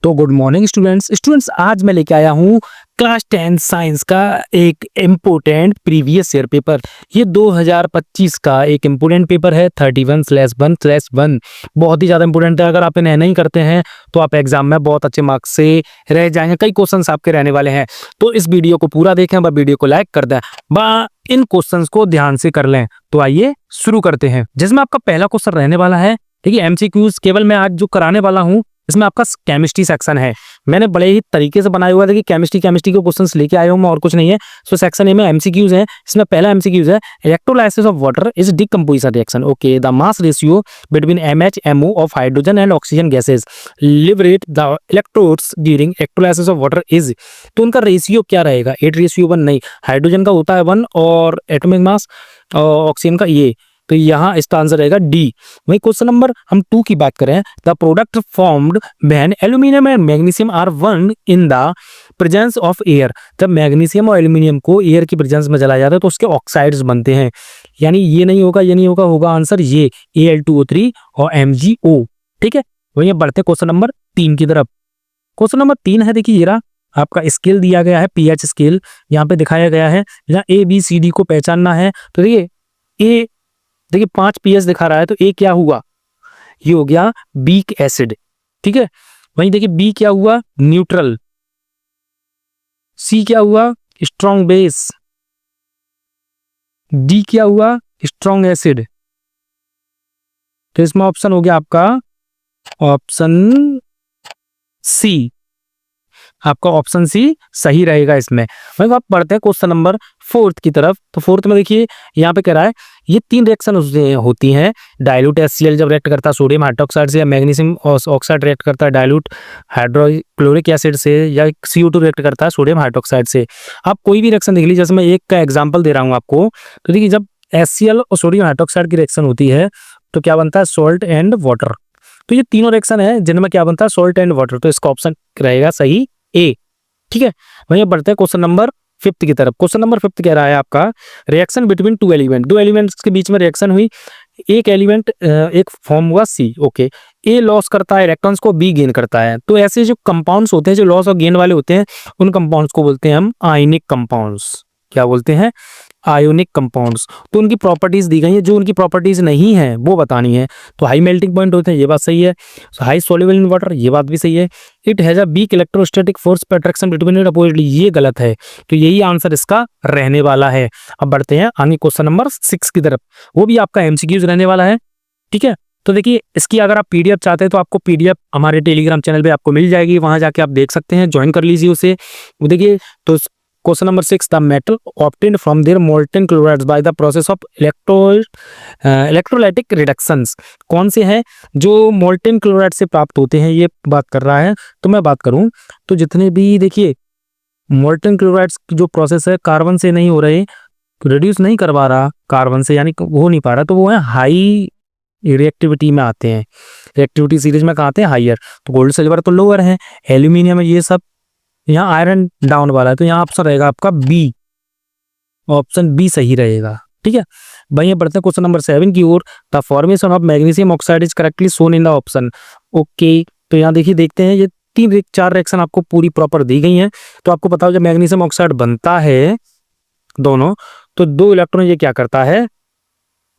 तो good morning students आज मैं लेके आया हूँ क्लास 10 साइंस का एक इम्पोर्टेंट प्रीवियस ईयर पेपर। ये 2025 का एक इम्पोर्टेंट पेपर है 31/1/1। बहुत ही ज़्यादा इंपॉर्टेंट है। अगर आप इन्हें नहीं करते हैं तो आप एग्जाम में बहुत अच्छे मार्क्स से रह जाएंगे। कई क्वेश्चंस आपके रहने वाले हैं, तो इस वीडियो को पूरा देखें, वीडियो को लाइक कर दें, इन क्वेश्चंस को ध्यान से कर लें। तो आइए शुरू करते हैं, जिसमें आपका पहला क्वेश्चन रहने वाला है। देखिए एमसीक्यूज केवल मैं आज जो कराने वाला हूँ इसमें आपका केमिस्ट्री सेक्शन है। मैंने बड़े ही तरीके से बनाया हुआ है कि केमिस्ट्री के क्वेश्चंस लेके आया हूं मैं, और कुछ नहीं है। सो सेक्शन ए में एमसीक्यूज है। इसमें पहला एमसीक्यूज है, electrolysis of water is decomposition reaction. Okay, the mass ratio between MHMO of hydrogen and oxygen gases liberate the electrodes during electrolysis of water is. तो उनका रेशियो क्या रहेगा? 8:1 नहीं, हाइड्रोजन का होता है 1 और एटॉमिक मास ऑक्सीजन का ये, तो यहाँ इसका आंसर रहेगा डी। वही क्वेश्चन नंबर हम 2 की बात करें, the product formed when aluminium and magnesium are burned in the presence of air. जब मैग्नीशियम और एल्यूमिनियम को एयर की प्रेजेंस में जलाया जाता है तो उसके ऑक्साइड्स बनते हैं। यानी ये नहीं होगा, ये नहीं होगा, होगा आंसर ये Al2O3 और MgO। ठीक है, वही बढ़ते क्वेश्चन नंबर 3 की तरफ। क्वेश्चन नंबर 3 है, देखिए ये रहा आपका स्केल दिया गया है, पीएच स्केल यहाँ पे दिखाया गया है। यहाँ ABCD को पहचानना है। तो देखिए देखिए 5 पीएच दिखा रहा है, तो ए क्या हुआ? ये हो गया वीक एसिड। ठीक है, वहीं देखिए बी क्या हुआ? न्यूट्रल। सी क्या हुआ? Strong base. डी क्या हुआ? Strong acid. तो इसमें ऑप्शन हो गया आपका ऑप्शन सी। आपका ऑप्शन सी सही रहेगा इसमें। वहीं आप पढ़ते हैं क्वेश्चन नंबर 4 की तरफ। तो 4 में देखिए यहाँ पे कह रहा है ये 3 रिएक्शन होती हैं। डाइल्यूट HCl जब रिएक्ट करता है सोडियम हाइड्रोक्साइड से, या मैग्नीशियम ऑक्साइड रिएक्ट करता है डाइल्यूट हाइड्रोक्लोरिक एसिड से, या CO2 रिएक्ट करता है सोडियम हाइड्रोक्साइड से। आप कोई भी रिएक्शन देख लीजिए, जैसे मैं एक का एग्जाम्पल दे रहा हूँ आपको। तो देखिए जब HCl और सोडियम हाइड्रोक्साइड की रिएक्शन होती है तो क्या बनता है? Salt and water. तो ये तीनों रिएक्शन है जिनमें क्या बनता है? Salt and water. तो इसका ऑप्शन रहेगा सही ए। ठीक है, वहीं बढ़ते हैं क्वेश्चन नंबर 5 की तरफ। क्वेश्चन नंबर 5 कह रहा है आपका रिएक्शन बिटवीन 2 एलिमेंट। 2 एलिमेंट्स के बीच में रिएक्शन हुई, एक एलिमेंट एक फॉर्म हुआ C। ओके, ए लॉस करता है इलेक्ट्रॉन्स को, बी गेन करता है। तो ऐसे जो कंपाउंड्स होते हैं जो लॉस और गेन वाले होते हैं, उन कंपाउंड्स को बोलते हैं हम आयनिक कंपाउंड्स। क्या बोलते हैं? Ionic compounds. तो उनकी प्रॉपर्टीज दी गई है, जो उनकी प्रॉपर्टीज नहीं है वो बतानी है। तो हाई मेल्टिंग पॉइंट होते हैं, ये बात सही है। हाई सोल्यूबल इन वाटर, ये बात भी सही है। It has a weak electrostatic force पे अट्रैक्शन बिटवीन इट अपोजिटली, ये गलत है। तो यही आंसर इसका रहने वाला है। अब बढ़ते हैं आगे क्वेश्चन नंबर 6 की तरफ। वो भी आपका एमसीक्यूज रहने वाला है। ठीक है, तो देखिए इसकी अगर आप PDF चाहते हैं तो आपको PDF हमारे टेलीग्राम चैनल पे आपको मिल जाएगी, वहां जाके आप देख सकते हैं, ज्वाइन कर लीजिए उसे। वो देखिए तो question number 6, the metal obtained from their molten chlorides by the process of electrolytic reductions. कौन से हैं जो मोल्टन क्लोराइड से प्राप्त होते हैं, ये बात कर रहा है। तो मैं बात करूं तो जितने भी देखिए मोल्टन क्लोराइड्स की जो प्रोसेस है कार्बन से नहीं हो रहे, रिड्यूस नहीं करवा रहा कार्बन से, यानी हो नहीं पा रहा, तो वो है हाई रिएक्टिविटी में आते हैं। रिएक्टिविटी सीरीज में कहाँ आते हैं? हाइयर। तो गोल्ड सिल्वर तो लोअर है, एल्यूमिनियम ये सब, यहाँ आयरन डाउन वाला है। तो यहाँ ऑप्शन रहेगा आपका बी, ऑप्शन बी सही रहेगा। ठीक है, वहीं बढ़ते हैं क्वेश्चन नंबर 7 की ओर। The formation of magnesium oxide is correctly shown in the option. Okay, तो यहाँ देखिए देखते हैं, ये 4 रिएक्शन आपको पूरी प्रॉपर दी गई हैं। तो आपको पता हो जब मैग्नीशियम ऑक्साइड बनता है दोनों, तो 2 इलेक्ट्रॉन ये क्या करता है?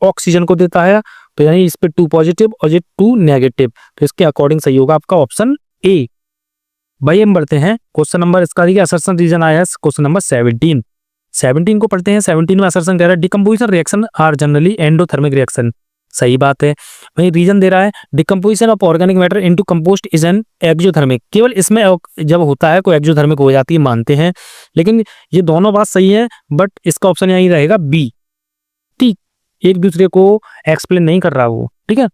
ऑक्सीजन को देता है। तो यानी इस पे 2 पॉजिटिव और ये 2 नेगेटिव। तो इसके अकॉर्डिंग सही होगा आपका ऑप्शन ए। भाई हम बढ़ते हैं क्वेश्चन नंबर, इसका देखिए असर्शन रीजन आया है क्वेश्चन नंबर 17 को पढ़ते हैं। 17 में असर्शन कह रहा है decomposition reaction are generally endothermic reaction. सही बात है। वही रीजन दे रहा है decomposition of organic matter into compost is an exothermic. केवल इसमें जब होता है कोई एक्सोथर्मिक हो जाती है मानते हैं, लेकिन ये दोनों बात सही है, बट इसका ऑप्शन यही रहेगा बी। ठीक, एक दूसरे को एक्सप्लेन नहीं कर रहा वो। ठीक है,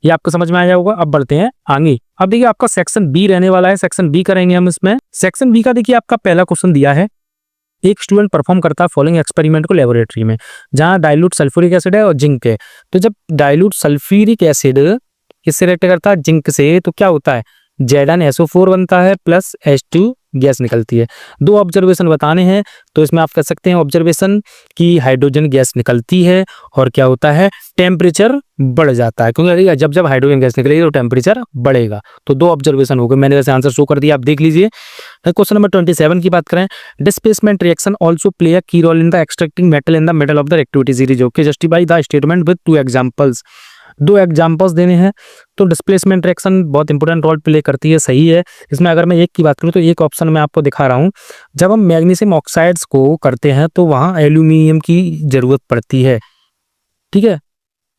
ये आपको समझ में आ जाएगा। अब बढ़ते हैं आगे। अब देखिए आपका सेक्शन बी रहने वाला है, सेक्शन बी करेंगे हम इसमें। सेक्शन बी का देखिए आपका पहला क्वेश्चन दिया है, एक स्टूडेंट परफॉर्म करता है फॉलोइंग एक्सपेरिमेंट को लेबोरेटरी में, जहां डाइल्यूट सल्फ्यूरिक एसिड है और जिंक है। तो जब डाइल्यूट सल्फ्यूरिक एसिड किससे रिएक्ट करता है? जिंक से। तो क्या होता है? ZnSO4 बनता है प्लस H2 गैस निकलती है। दो ऑब्जर्वेशन बताने हैं तो इसमें आप कर सकते हैं ऑब्जर्वेशन कि हाइड्रोजन गैस निकलती है और क्या होता है, टेम्परेचर बढ़ जाता है, क्योंकि जब जब हाइड्रोजन गैस निकलेगी तो टेम्परेचर बढ़ेगा। तो दो ऑब्जर्वेशन हो गए, मैंने वैसे आंसर शो कर दिया, आप देख लीजिए। क्वेश्चन नंबर 27 की बात करें, displacement reaction also play a key role in the extracting metal in the middle of the activity series. Okay, justify the statement with 2 examples. दो एग्जांपल्स देने हैं। तो डिस्प्लेसमेंट रिएक्शन बहुत इंपॉर्टेंट रोल प्ले करती है, सही है। इसमें अगर मैं एक की बात करूं तो एक ऑप्शन मैं आपको दिखा रहा हूं, जब हम मैग्नीशियम ऑक्साइड्स को करते हैं तो वहां एल्यूमिनियम की जरूरत पड़ती है, ठीक है।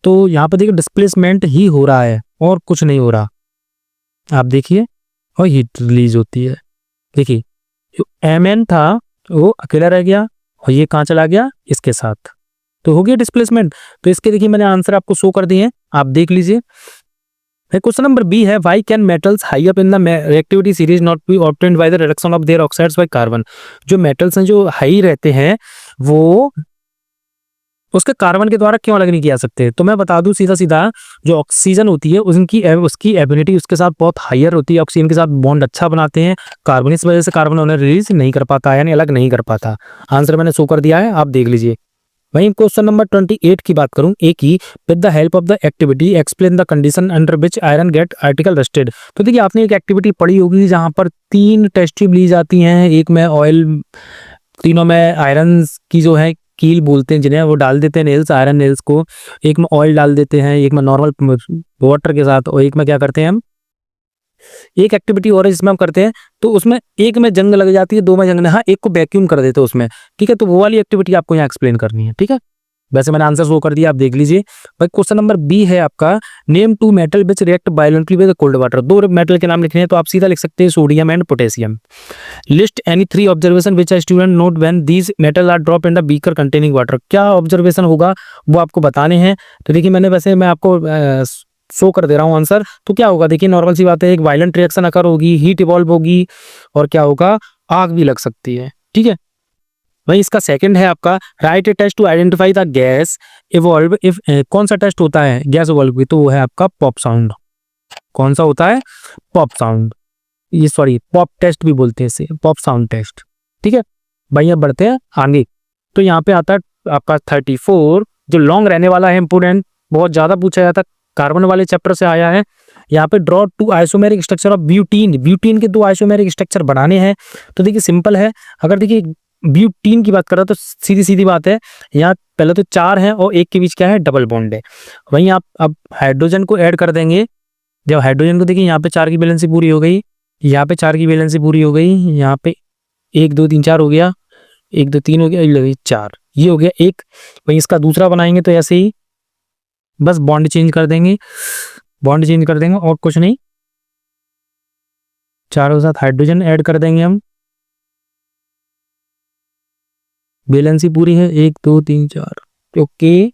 तो यहाँ पे देखिए डिस्प्लेसमेंट ही हो रहा है और कुछ नहीं हो रहा, आप देखिए, और हीट रिलीज होती है। देखिए जो Mn था वो अकेला रह गया और ये कहाँ चला गया, इसके साथ, तो हो गया डिस्प्लेसमेंट। तो इसके देखिए मैंने आंसर आपको शो कर दिए हैं, आप देख लीजिए। क्वेश्चन नंबर बी है, why can metals high up in the reactivity series not be obtained by the reduction of their oxides by carbon. जो मेटल्स हैं जो हाई रहते हैं वो उसके कार्बन के द्वारा क्यों अलग नहीं किया सकते। तो मैं बता दूं सीधा सीधा, जो ऑक्सीजन होती है उसकी एबिलिटी उसके साथ बहुत हायर होती है, ऑक्सीजन के साथ बॉन्ड अच्छा बनाते हैं कार्बन, इस वजह से कार्बन उन्हें रिलीज नहीं कर पाता, यानी अलग नहीं कर पाता। आंसर मैंने शो कर दिया है, आप देख लीजिए। वहीं क्वेश्चन नंबर 28 की बात करूं, एक ही, with the help of the activity explain the condition under which iron get article rusted. तो देखिए आपने एक एक्टिविटी पढ़ी होगी जहां पर 3 टेस्ट ट्यूब ली जाती हैं, एक में ऑयल, तीनों में आयरन की जो है कील बोलते हैं जिन्हें, वो डाल देते हैं नेल्स, आयरन नेल्स को, एक में ऑयल डाल देते हैं, एक में नॉर्मल वाटर के साथ, और एक में क्या करते हैं हम, एक एक्टिविटी और है जिसमें हम करते हैं तो उसमें एक में जंग लग जाती है, दो में जंग नहीं, हाँ एक को वैक्यूम कर देते हैं उसमें, ठीक है। तो वो वाली एक्टिविटी आपको यहाँ एक्सप्लेन करनी है, ठीक है। वैसे मैंने आंसर शो कर दिया, आप देख लीजिए। भाई क्वेश्चन नंबर बी है आपका, name 2 metal which react violently with cold water. दो मेटल के नाम लिखने हैं तो आप सीधा लिख सकते हैं sodium and potassium. List any 3 observation which a student note when these metal are drop in the beaker containing water. क्या ऑब्जर्वेशन होगा वो आपको बताने हैं। तो देखिए मैं आपको शो कर दे रहा हूँ आंसर। तो क्या होगा, देखिए नॉर्मल सी बात है, एक वायलेंट रिएक्शन अकर होगी, हीट इवॉल्व होगी और क्या होगा, आग भी लग सकती है, ठीक है। वही इसका सेकंड है आपका, write a test to identify the gas evolve if. कौन सा टेस्ट होता है गैस इवॉल्व की, तो वो है आपका पॉप साउंड। कौन सा होता है, पॉप साउंड, ये सॉरी पॉप टेस्ट भी बोलते हैं इसे, पॉप साउंड टेस्ट, ठीक है। भाई अब बढ़ते हैं आगे। तो यहाँ पे आता है आपका 34, जो लॉन्ग रहने वाला है, इंपोर्टेंट, बहुत ज्यादा पूछा जाता है, कार्बन वाले चैप्टर से आया है। यहाँ पे draw 2 isomeric structure of butene. Butene के 2 आइसोमेरिक स्ट्रक्चर बनाने हैं। तो देखिए सिंपल है, अगर देखिए ब्यूटीन की बात कर रहा तो सीधी सीधी बात है, यहाँ पहले तो 4 हैं और एक के बीच क्या है, डबल बॉन्ड है। वहीं आप अब हाइड्रोजन को ऐड कर देंगे। जब हाइड्रोजन को देखिए यहाँ पे 4 की बैलेंसी पूरी हो गई, यहाँ पे 4 की बैलेंसी पूरी हो गई, यहाँ पे 1 2 3 4 हो गया, 1 2 3 हो गया, 4 ये हो गया एक। वहीं इसका दूसरा बनाएंगे तो ऐसे ही बस बॉन्ड चेंज कर देंगे, बॉन्ड चेंज कर देंगे और कुछ नहीं, चारों साथ हाइड्रोजन ऐड कर देंगे हम, बैलेंसी पूरी है 1 2 3 4। ओके,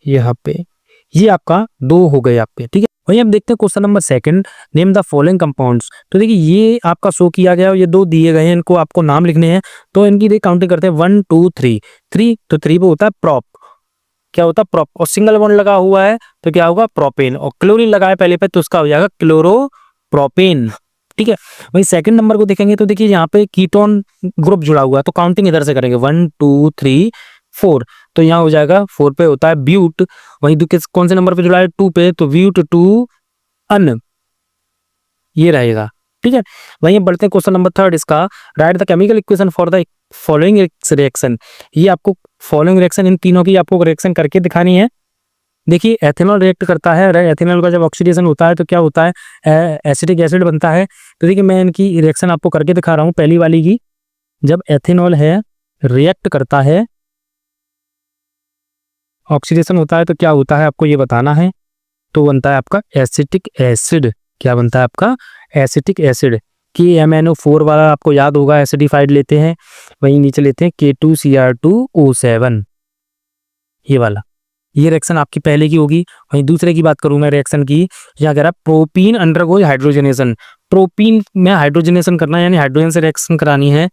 यहाँ पे ये आपका 2 हो गए आपके, ठीक है। वहीं हम देखते हैं question number second, name the following compounds. तो देखिए ये आपका शो किया गया और ये 2 दिए गए हैं, इनको आपको नाम लिखने हैं। तो इनकी देखिए काउंटिंग करते हैं 1 2 3 3। तो 3 पे होता है प्रॉप, क्या होता है प्रॉप, और सिंगल बॉन्ड लगा हुआ है तो क्या होगा, प्रोपेन, और क्लोरीन लगा है पहले पे तो उसका हो जाएगा क्लोरोप्रोपेन, ठीक है। वही सेकंड नंबर को देखेंगे तो देखिए यहाँ पे कीटोन ग्रुप जुड़ा हुआ है, तो काउंटिंग इधर से करेंगे 1 2 3 4। तो यहाँ हो जाएगा 4 पे होता है ब्यूट। वहीं कौन से नंबर पे जुड़ा है, 2 पे, तो ब्यूट 2 अन, ये रहेगा, ठीक है। वहीं बढ़ते हैं क्वेश्चन नंबर थर्ड, इसका right the chemical equation for the following reaction. ये आपको फॉलोइंग रिएक्शन, इन तीनों की आपको रिएक्शन करके दिखानी है। देखिए एथेनॉल रिएक्ट करता है, एथेनॉल का जब ऑक्सीडेशन होता है तो क्या होता है, एसिटिक एसिड बनता है। तो देखिए मैं इनकी रिएक्शन आपको करके दिखा रहा हूँ। पहली वाली की, जब एथेनॉल है रिएक्ट करता है, ऑक्सीडेशन होता है तो क्या होता है आपको ये बताना है। तो बनता है आपका एसिटिक एसिड। क्या बनता है आपका, एसिटिक एसिड। KMnO4 वाला आपको याद होगा, एसिडिफाइड लेते हैं। वहीं नीचे लेते हैं K2Cr2O7, ये वाला। ये रिएक्शन आपकी पहले की होगी। वहीं दूसरे की बात करूं मैं रिएक्शन की, यहाँ कह रहा है प्रोपीन अंडरगोज हाइड्रोजनेशन। प्रोपीन में हाइड्रोजनेशन करना है, यानी हाइड्रोजन से रिएक्शन करानी है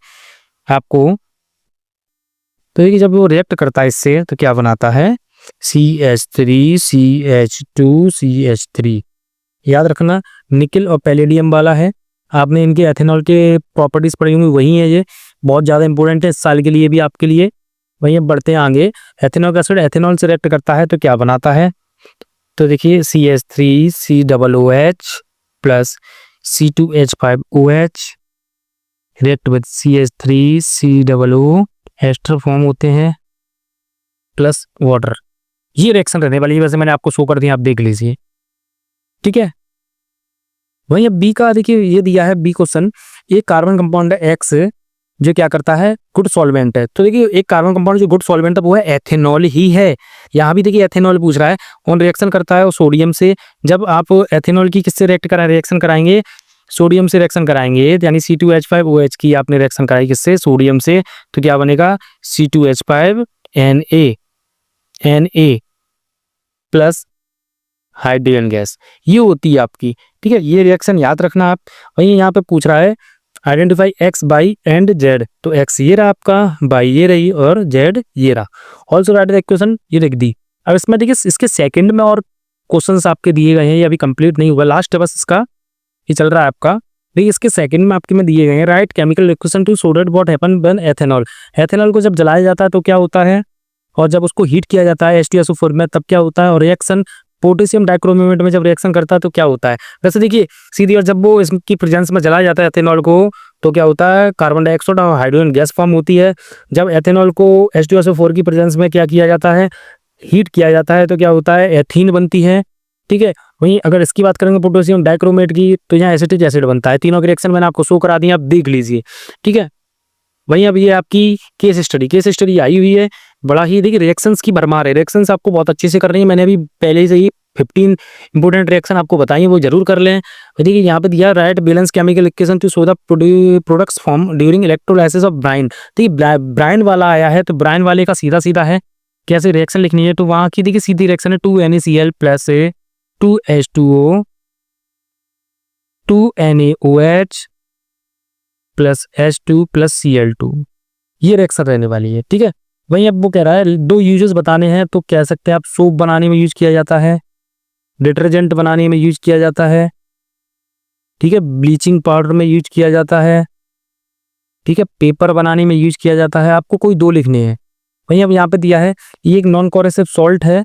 आपको। तो ये जब वो रिएक्ट करता है इससे तो क्या बनाता है, CH3 CH2 CH3, याद रखना निकल और पैलेडियम वाला है। आपने इनके एथेनॉल के प्रॉपर्टीज पढ़ी होंगी, वही है ये, बहुत ज़्यादा इंपॉर्टेंट है इस साल के लिए भी आपके लिए। वहीं अब बढ़ते हैं आगे। एथेनॉल एसिड एथेनॉल से रिएक्ट करता है तो क्या बनाता है, तो देखिए CH3COOH plus C2H5OH react with CH3COO ester form होते हैं प्लस वाटर। ये रिएक्शन रहने वाली है, वैसे मैंने आपको शो कर दिया, आप देख लीजिए, ठीक है। वहीं अब बी का देखिए ये दिया है बी क्वेश्चन, एक कार्बन कंपाउंड है एक्स जो क्या करता है, गुड सॉल्वेंट है। तो देखिए एक कार्बन कंपाउंड जो गुड सॉल्वेंट है वो है एथेनॉल ही है। यहाँ भी देखिए एथेनॉल पूछ रहा है, कौन रिएक्शन करता है, वो सोडियम से। जब आप एथेनॉल की किससे रिएक्शन कराएंगे, सोडियम से रिएक्शन कराएंगे, यानी C2H5OH की आपने रिएक्शन कराई किससे, सोडियम से, तो क्या बनेगा C2H5Na प्लस हाइड्रोजन गैस, ये होती है आपकी, ठीक है। ये रिएक्शन याद रखना आप। वहीं यहाँ पे पूछ रहा है identify x by and Z, तो एक्स ये रहा आपका, बाई ये रही और जेड ये रहा। ऑल्सो राइट द इक्वेशन, ये लिख दी। अब इसमें देखिए इसके सेकंड में और क्वेश्चंस आपके दिए गए हैं, ये अभी कंप्लीट नहीं हुआ, लास्ट है बस इसका, ये चल रहा है आपका। देखिए इसके सेकंड में आपके में दिए गए हैं, right chemical equation two show that what happen when ethanol. Ethanol को जब जलाया जाता है तो क्या होता है, और जब उसको हीट किया जाता है H2SO4 में तब क्या होता है, और रिएक्शन पोटेशियम डाइक्रोमेट में जब रिएक्शन करता है तो क्या होता है। वैसे देखिए सीधी, और जब वो इसकी प्रेजेंस में जलाया जाता है एथेनॉल को तो क्या होता है, कार्बन डाइऑक्साइड और हाइड्रोजन गैस फॉर्म होती है। जब एथेनॉल को H2SO4 की प्रेजेंस में क्या किया जाता है, हीट किया जाता है, तो क्या होता है, एथीन बनती है, ठीक है। वहीं अगर इसकी बात करेंगे पोटेशियम डाइक्रोमेट की, तो यहाँ एसिटिक एसिड बनता है। तीनों के रिएक्शन मैंने आपको शो करा दिया, आप देख लीजिए, ठीक है। वहीं अब ये आपकी केस स्टडी आई हुई है, बड़ा ही देखिए रिएक्शंस की भरमार है, रिएक्शंस आपको बहुत अच्छे से करनी है। मैंने अभी पहले से ही 15 इंपोर्टेंट रिएक्शन आपको बताइए, वो जरूर कर लें। देखिए यहाँ पे दिया right balance chemical equation two show the products form during electrolysis of Bryan. देखिए ब्राइन वाला आया है, तो ब्राइन वाले का सीधा सीधा है कैसे रिएक्शन लिखनी है, तो वहाँ की देखिए सीधी रिएक्शन है 2NaCl plus 2H2O 2NaOH plus H2 plus Cl2, ये रिएक्शन रहने वाली है, ठीक है। वहीं अब वो कह रहा है दो यूजेस बताने हैं, तो कह सकते हैं आप सोप बनाने में यूज किया जाता है, डिटर्जेंट बनाने में यूज किया जाता है, ठीक है, ब्लीचिंग पाउडर में यूज किया जाता है, ठीक है, पेपर बनाने में यूज किया जाता है। आपको कोई दो लिखने हैं। वहीं अब यहाँ पे दिया है ये एक नॉन कोरेसिव सॉल्ट है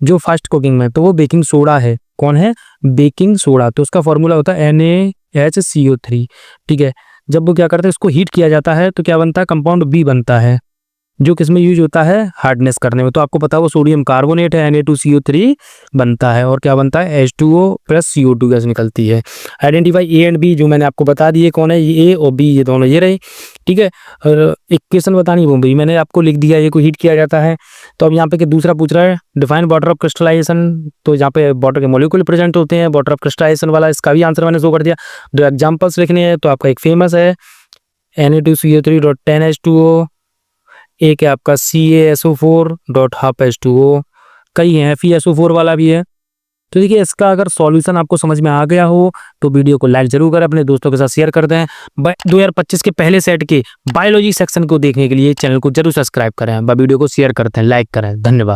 जो फास्ट कुकिंग में, तो वो बेकिंग सोडा है। कौन है, बेकिंग सोडा, तो उसका फॉर्मूला होता है NaHCO3, ठीक है। जब वो क्या करते हैं, इसको हीट किया जाता है तो क्या बनता है, कंपाउंड बी बनता है, जो किसमें यूज होता है, हार्डनेस करने में। तो आपको पता है वो सोडियम कार्बोनेट है, Na2CO3 बनता है, और क्या बनता है, H2O प्लस CO2 गैस निकलती है। आइडेंटिफाई ए एंड बी, जो मैंने आपको बता दिए कौन है, ये ए और बी, ये दोनों ये रहे, ठीक है। और इक्वेशन बतानी वो भी मैंने आपको लिख दिया, ये को हीट किया जाता है। तो अब यहाँ पे दूसरा पूछ रहा है डिफाइन वाटर ऑफ क्रिस्टलाइजेशन, तो यहाँ पे वाटर के मॉलिक्यूल प्रेजेंट होते हैं, वाटर ऑफ क्रिस्टलाइजेशन वाला इसका भी आंसर मैंने शो कर दिया। दो एग्जाम्पल्स लिखने हैं, तो आपका एक फेमस है Na2CO3.10H2O, एक है आपका CaSO4.12H2O, कई हैं, FeSO4 वाला भी है। तो देखिए इसका अगर सॉल्यूशन आपको समझ में आ गया हो तो वीडियो को लाइक जरूर करें, अपने दोस्तों के साथ शेयर कर दें। 2025 के पहले सेट के बायोलॉजी सेक्शन को देखने के लिए चैनल को जरूर सब्सक्राइब करें, वीडियो को शेयर करते हैं, लाइक करें। धन्यवाद।